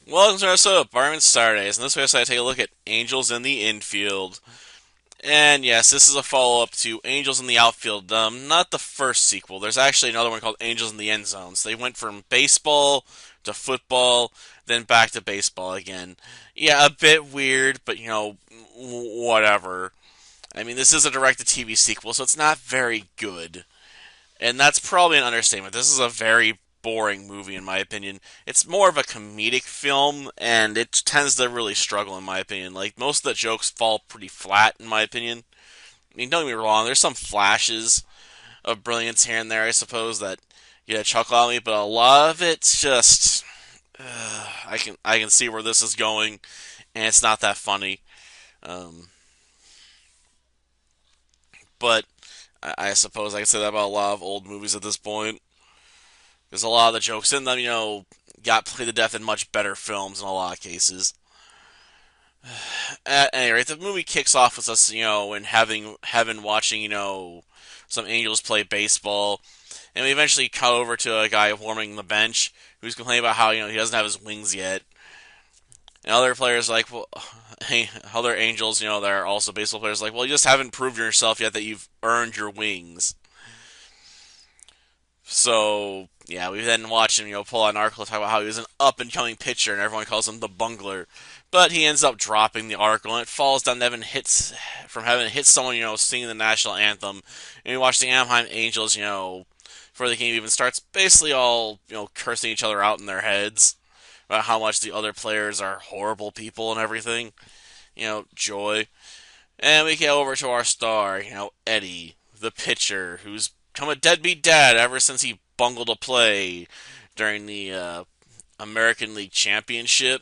Welcome to our episode of Barman Saturdays. In this way, I take a look at Angels in the Infield. And yes, this is a follow up to Angels in the Outfield. Not the first sequel. There's actually another one called Angels in the End Zones. They went from baseball to football, then back to baseball again. Yeah, a bit weird, but whatever. I mean, this is a direct to TV sequel, so it's not very good. And that's probably an understatement. This is a very boring movie, in my opinion. It's more of a comedic film, and it tends to really struggle, in my opinion. Like, most of the jokes fall pretty flat, in my opinion. I mean, don't get me wrong, there's some flashes of brilliance here and there, I suppose, that chuckle at me, but a lot of it's just. I can see where this is going, and it's not that funny. Um, but I suppose I can say that about a lot of old movies at this point. Because a lot of the jokes in them, got played to death in much better films in a lot of cases. At any rate, the movie kicks off with us, in heaven watching, some angels play baseball, and we eventually cut over to a guy warming the bench who's complaining about how he doesn't have his wings yet, and other players like, well, hey, other angels, that are also baseball players, like, well, you just haven't proved yourself yet that you've earned your wings. So yeah, we then watch him, pull out an article talk about how he was an up and coming pitcher, and everyone calls him the bungler. But he ends up dropping the article, and it falls down. Heaven, hits someone, singing the national anthem. And we watch the Anaheim Angels, before the game even starts, basically all cursing each other out in their heads about how much the other players are horrible people and everything. Joy. And we get over to our star, Eddie, the pitcher, who's become a deadbeat dad ever since he bungled a play during the American League Championship.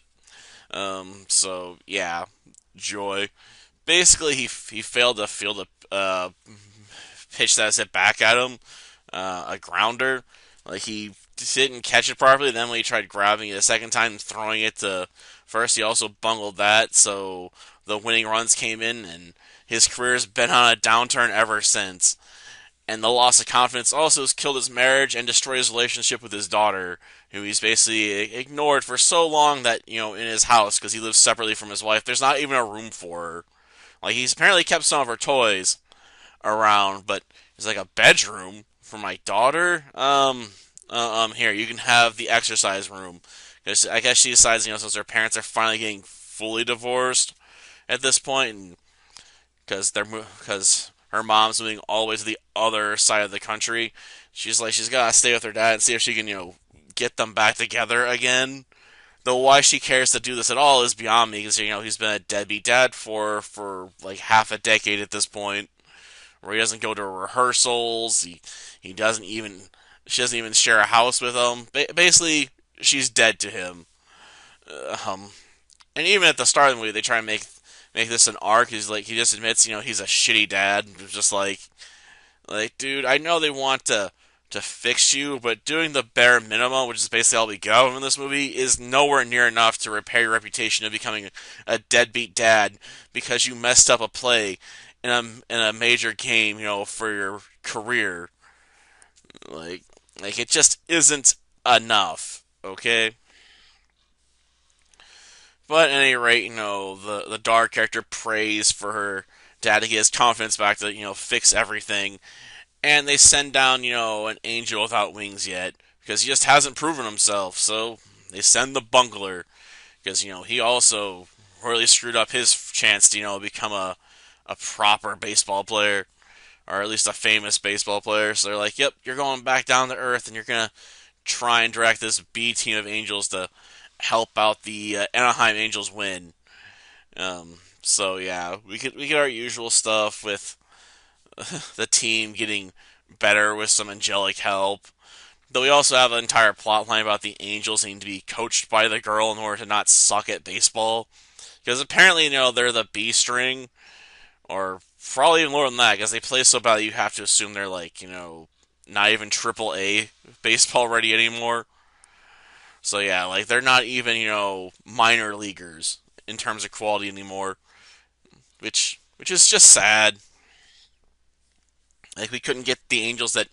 So yeah, Joy. Basically, he failed to field a pitch that was hit back at him, a grounder. Like he didn't catch it properly. Then when he tried grabbing it a second time and throwing it to first, he also bungled that. So the winning runs came in, and his career's been on a downturn ever since. And the loss of confidence also has killed his marriage and destroyed his relationship with his daughter, who he's basically ignored for so long that, in his house, because he lives separately from his wife, there's not even a room for her. Like, he's apparently kept some of her toys around, but it's like a bedroom for my daughter. Here, you can have the exercise room. Because I guess she decides, since her parents are finally getting fully divorced at this point, and because her mom's moving all the way to the other side of the country. She's gotta stay with her dad and see if she can get them back together again. Though why she cares to do this at all is beyond me, because he's been a deadbeat dad for like half a decade at this point, where he doesn't go to rehearsals. He doesn't even she doesn't even share a house with him. Basically, she's dead to him. Um, and even at the start of the movie, they try and make this an arc. He's like he just admits, he's a shitty dad. Just like dude, I know they want to fix you, but doing the bare minimum, which is basically all we got in this movie, is nowhere near enough to repair your reputation of becoming a deadbeat dad because you messed up a play in a major game, for your career. Like like it just isn't enough. Okay. But at any rate, the Dar character prays for her dad to get his confidence back to, fix everything. And they send down, an angel without wings yet, because he just hasn't proven himself. So they send the bungler, because, he also really screwed up his chance to, become a proper baseball player, or at least a famous baseball player. So they're like, yep, you're going back down to earth, and you're going to try and direct this B team of angels to help out the Anaheim Angels win. So yeah, we get our usual stuff with the team getting better with some angelic help. Though we also have an entire plot line about the Angels needing to be coached by the girl in order to not suck at baseball. Because apparently, they're the B string, or probably even lower than that, because they play so bad you have to assume they're like, not even triple A baseball ready anymore. So yeah, like they're not even, minor leaguers in terms of quality anymore, which is just sad. Like we couldn't get the Angels that,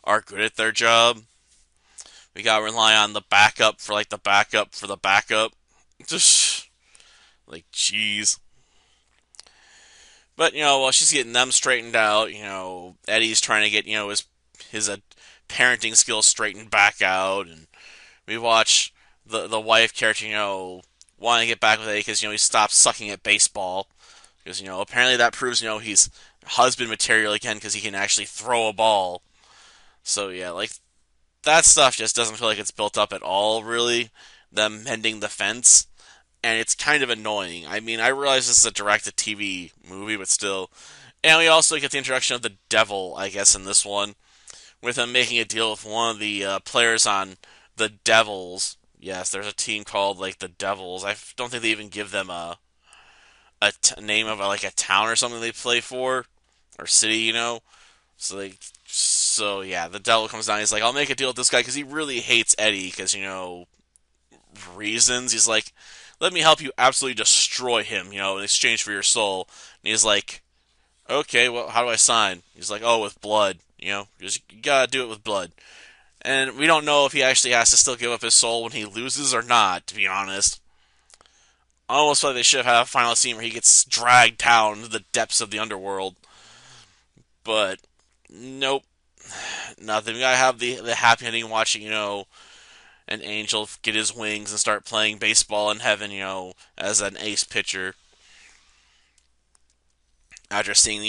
are good at their job. We gotta rely on the backup for like the backup for the backup. Just like, jeez. But while she's getting them straightened out, Eddie's trying to get his parenting skills straightened back out, and we watch the wife character, want to get back with Eddie because he stopped sucking at baseball because apparently that proves he's husband material again because he can actually throw a ball. So yeah, like that stuff just doesn't feel like it's built up at all, really. Them mending the fence, and it's kind of annoying. I mean, I realize this is a direct-to-TV movie, but still. And we also get the introduction of the devil, I guess, in this one, with him making a deal with one of the players on the Devils. Yes, there's a team called like the Devils. I don't think they even give them a name of like a town or something they play for or city. So yeah, the devil comes down. He's like, I'll make a deal with this guy because he really hates Eddie because reasons. He's like, let me help you absolutely destroy him, in exchange for your soul. And he's like, okay, well, how do I sign? He's like, oh, with blood. You gotta do it with blood. And we don't know if he actually has to still give up his soul when he loses or not, to be honest. I almost feel like they should have had a final scene where he gets dragged down to the depths of the underworld. But, nope. Nothing. We gotta have the happy ending watching, an angel get his wings and start playing baseball in heaven, as an ace pitcher. After seeing,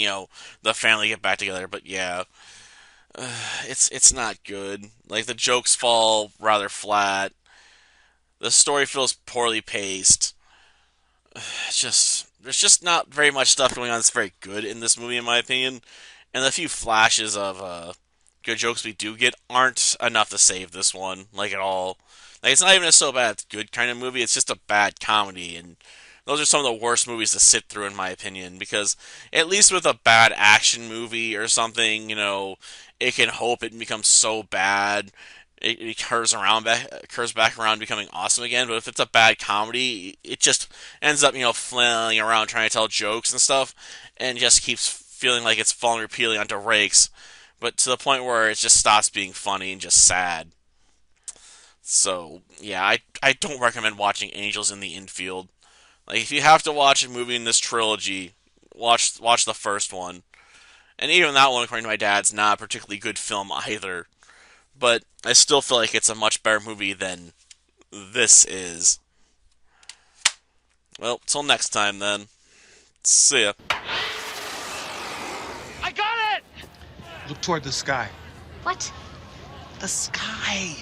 the family get back together. But yeah, it's not good. Like, the jokes fall rather flat. The story feels poorly paced. There's just not very much stuff going on that's very good in this movie, in my opinion. And the few flashes of good jokes we do get aren't enough to save this one, like, at all. Like, it's not even a so bad good kind of movie, it's just a bad comedy, and those are some of the worst movies to sit through, in my opinion, because at least with a bad action movie or something, it can hope it becomes so bad it curves back around becoming awesome again. But if it's a bad comedy, it just ends up flailing around trying to tell jokes and stuff, and just keeps feeling like it's falling repeatedly onto rakes, but to the point where it just stops being funny and just sad. So yeah, I don't recommend watching Angels in the Infield. Like, if you have to watch a movie in this trilogy, watch the first one. And even that one, according to my dad's not a particularly good film either. But I still feel like it's a much better movie than this is. Well, till next time then. See ya. I got it! Look toward the sky. What? The sky!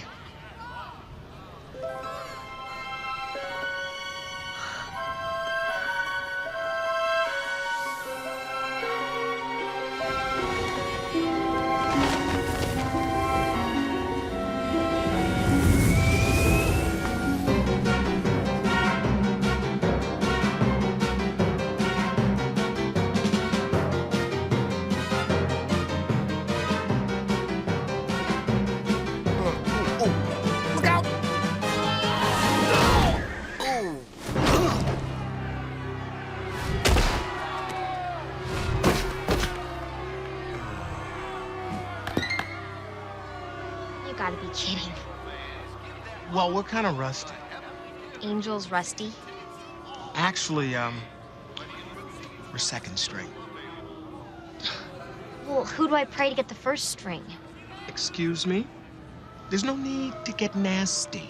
Look out! You gotta be kidding. Well, we're kind of rusty. Angel's rusty. Actually, we're second string. Well, who do I pray to get the first string? Excuse me? There's no need to get nasty.